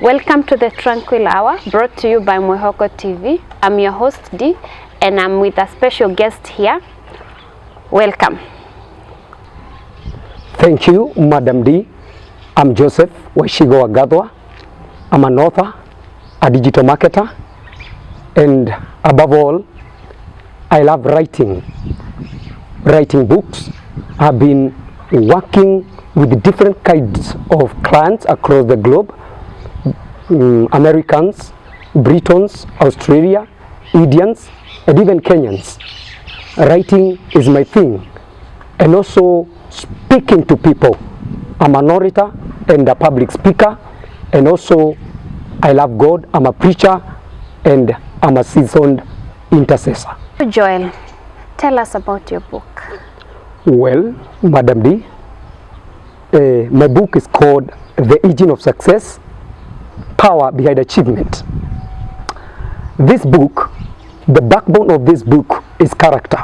Welcome to the Tranquil Hour, brought to you by Mwihoko TV. I'm your host D, and I'm with a special guest here. Welcome. Thank you, Madam D. I'm Joseph Waicigo Wagathwa. I'm an author, a digital marketer, and above all, I love writing books. I've been working with different kinds of clients across the globe. Americans, Britons, Australia, Indians, and even Kenyans. Writing is my thing, and also speaking to people. I'm an orator and a public speaker, and also I love God. I'm a preacher and I'm a seasoned intercessor. Joel, tell us about your book. Well, Madam D, my book is called The Engine of Success, Power Behind Achievement. This book, the backbone of this book is character.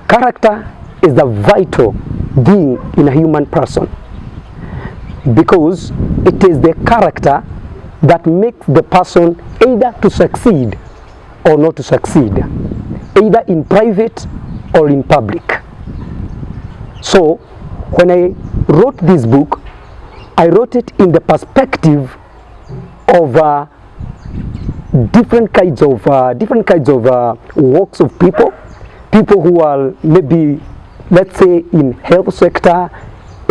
Character is the vital being in a human person, because it is the character that makes the person either to succeed or not to succeed, either in private or in public. So when I wrote this book, I wrote it in the perspective of different kinds of walks of people who are maybe, let's say, in health sector,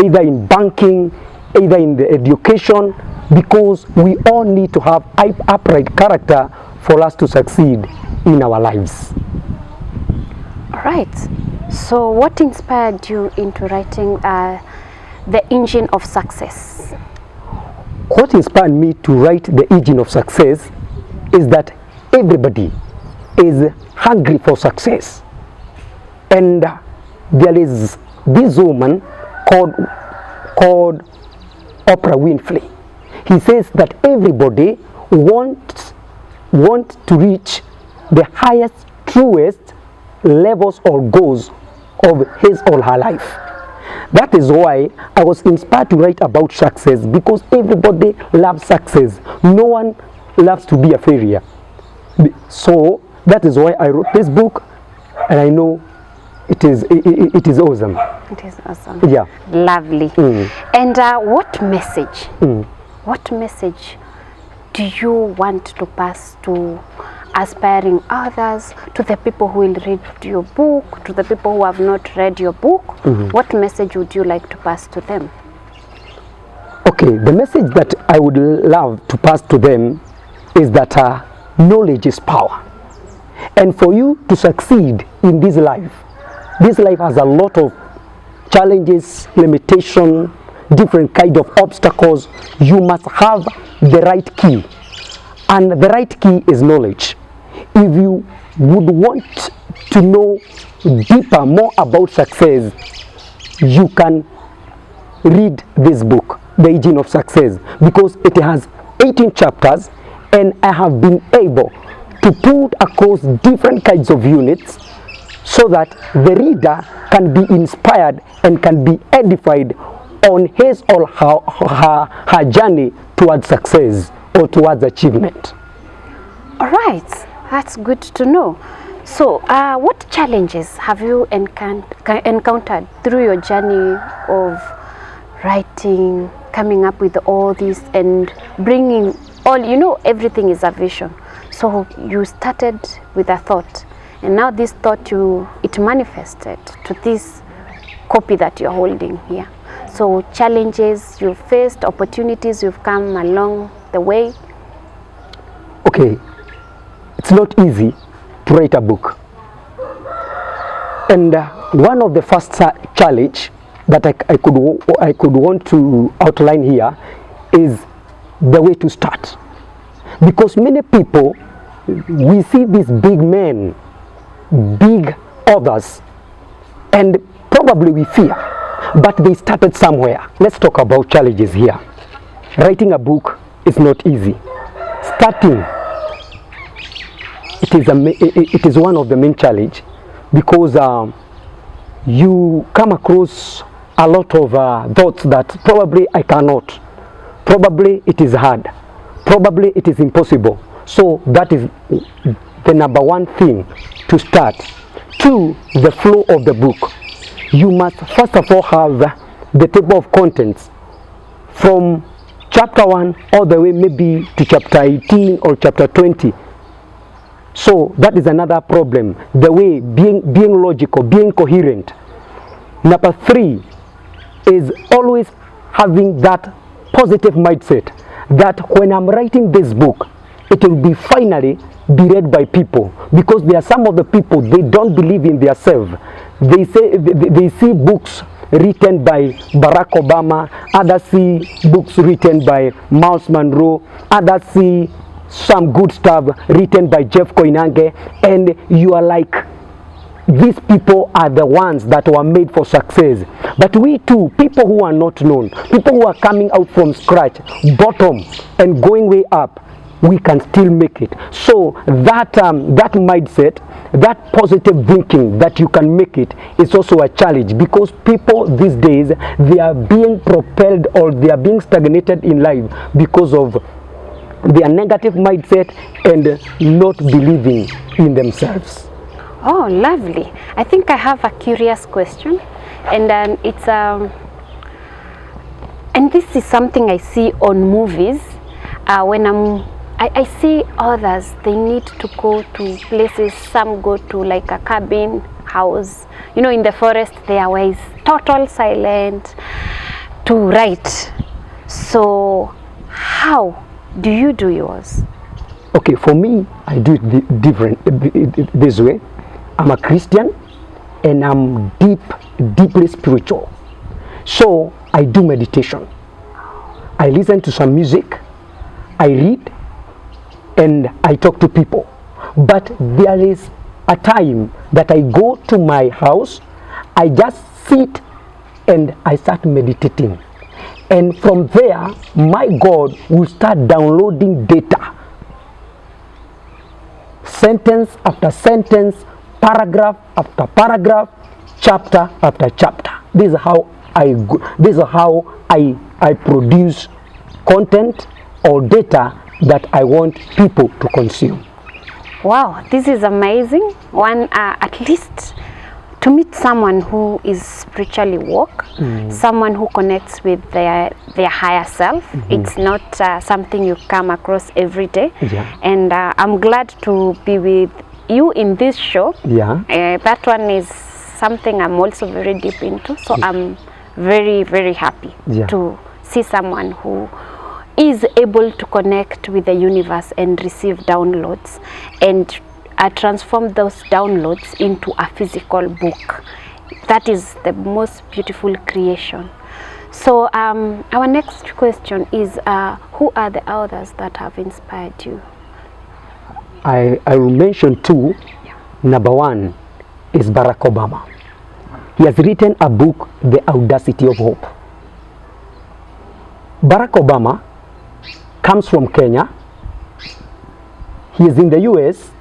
either in banking, either in the education, because we all need to have upright character for us to succeed in our lives. All right. So what inspired you into writing The Engine of Success? What inspired me to write The Engine of Success is that everybody is hungry for success. And there is this woman called Oprah Winfrey. He says that everybody wants to reach the highest, truest levels or goals of his or her life. That is why I was inspired to write about success, because everybody loves success. No one loves to be a failure. So that is why I wrote this book, and I know it is awesome. It is awesome. Yeah. Lovely. And what message do you want to pass to aspiring others, to the people who will read your book, to the people who have not read your book? What message would you like to pass to them? Okay, the message that I would love to pass to them is that knowledge is power. And for you to succeed in this life has a lot of challenges, limitations, different kind of obstacles. You must have the right key, and the right key is knowledge. If you would want to know deeper, more about success, you can read this book, The Engine of Success, because it has 18 chapters, and I have been able to put across different kinds of units so that the reader can be inspired and can be edified on his or her journey towards success or towards achievement. All right, that's good to know. So what challenges have you encountered through your journey of writing, coming up with all this and bringing all, everything is a vision. So you started with a thought, and now this thought it manifested to this copy that you're holding here. So challenges you faced, opportunities you've come along the way. Okay, it's not easy to write a book. And one of the first challenge that I could want to outline here is the way to start. Because many people, we see these big men, big authors, and probably we fear, but they started somewhere. Let's talk about challenges here. Writing a book is not easy. Starting, it is one of the main challenge, because you come across a lot of thoughts that probably I cannot. Probably it is hard. Probably it is impossible. So that is the number one thing to start. 2, the flow of the book. You must first of all have the table of contents from chapter 1 all the way maybe to chapter 18 or chapter 20. So that is another problem. The way being logical, being coherent. Number 3 is always having that positive mindset that when I'm writing this book, it will be finally be read by people, because there are some of the people, they don't believe in themselves. They say they see books written by Barack Obama, others see books written by Miles Monroe, others see some good stuff written by Jeff Koinange, and you are like, these people are the ones that were made for success. But we too, people who are not known, people who are coming out from scratch, bottom, and going way up, we can still make it. So that mindset, that positive thinking that you can make it, is also a challenge, because people these days, they are being propelled or they are being stagnated in life because of their negative mindset and not believing in themselves. Oh, lovely. I think I have a curious question, and and this is something I see on movies. When I see others, they need to go to places. Some go to like a cabin house, you know, in the forest there, where it's total silent to write. So how do you do yours? Okay, for me, I do it different this way. I'm a Christian and I'm deeply spiritual. So I do meditation. I listen to some music, I read, and I talk to people. But there is a time that I go to my house, I just sit and I start meditating. And from there, my God will start downloading data. Sentence after sentence, paragraph after paragraph, chapter after chapter. This is how I produce content or data that I want people to consume. Wow, this is amazing. At least to meet someone who is spiritually woke, someone who connects with their higher self. It's not something you come across every day. Yeah. And I'm glad to be with you in this show. Yeah. That one is something I'm also very deep into. So I'm very, very happy to see someone who is able to connect with the universe and receive downloads and transform those downloads into a physical book. That is the most beautiful creation. So our next question is, who are the authors that have inspired you? I will mention 2. Number 1 is Barack Obama. He has written a book, The Audacity of Hope. Barack Obama comes from Kenya. He is in the US,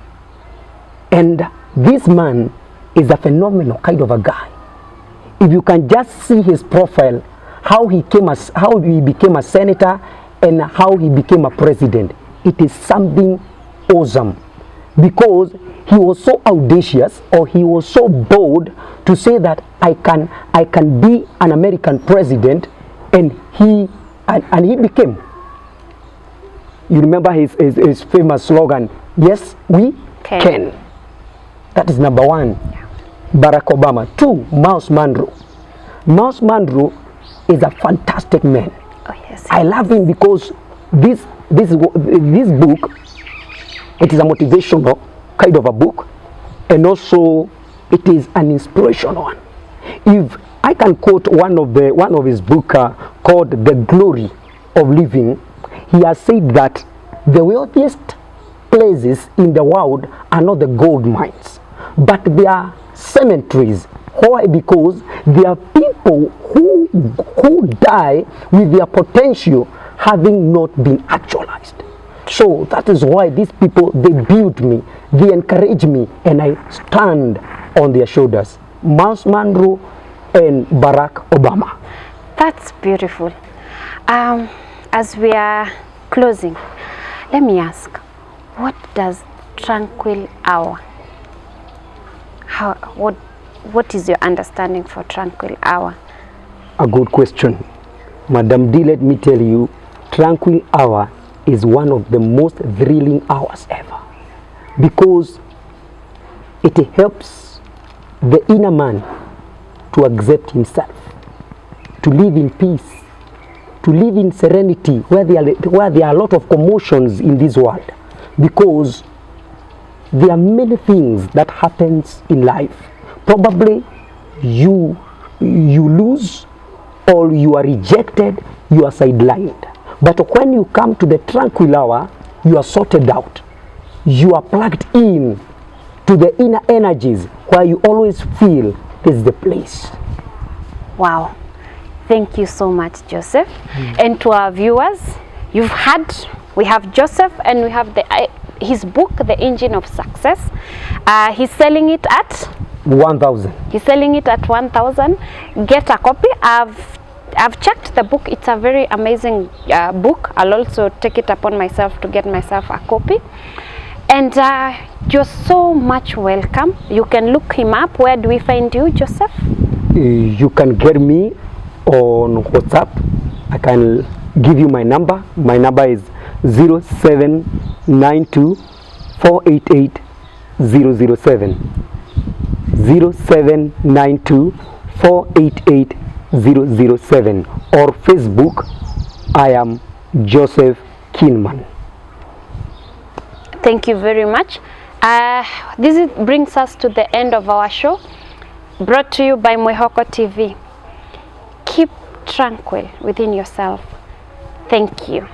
and this man is a phenomenal kind of a guy. If you can just see his profile, how he became a senator and how he became a president, it is something awesome, because he was so audacious, or he was so bold to say that I can be an American president, and he became. You remember his famous slogan, yes, we can. That is number 1, Barack Obama. 2, Miles Monroe. Miles Monroe is a fantastic man. Oh, yes. I love him because this book, it is a motivational kind of a book, and also it is an inspirational one. If I can quote one of his book called The Glory of Living, he has said that the wealthiest places in the world are not the gold mines, but they are cemeteries. Why? Because there are people who die with their potential having not been actualized. So that is why these people, they build me, they encourage me, and I stand on their shoulders. Miles Monroe and Barack Obama. That's beautiful. as we are closing, let me ask, what does Tranquil Hour, what is your understanding for Tranquil Hour? A good question. Madam D, let me tell you, Tranquil Hour is one of the most thrilling hours ever, because it helps the inner man to accept himself, to live in peace, to live in serenity where there are a lot of commotions in this world, because there are many things that happens in life. Probably you lose, or you are rejected, you are sidelined. But when you come to the Tranquil Hour, you are sorted out. You are plugged in to the inner energies where you always feel this is the place. Wow. Thank you so much, Joseph. And to our viewers, you've heard, we have Joseph and we have his book, The Engine of Success. He's selling it at 1,000. He's selling it at 1,000. Get a copy. I've checked the book. It's a very amazing book. I'll also take it upon myself to get myself a copy. And you're so much welcome. You can look him up. Where do we find you, Joseph? You can get me on WhatsApp. I can give you my number. My number is 0792 488 007. 0792 488 007, or Facebook, I am Joseph Kinman. Thank you very much. This brings us to the end of our show, brought to you by Mwihoko TV. Keep tranquil within yourself. Thank you.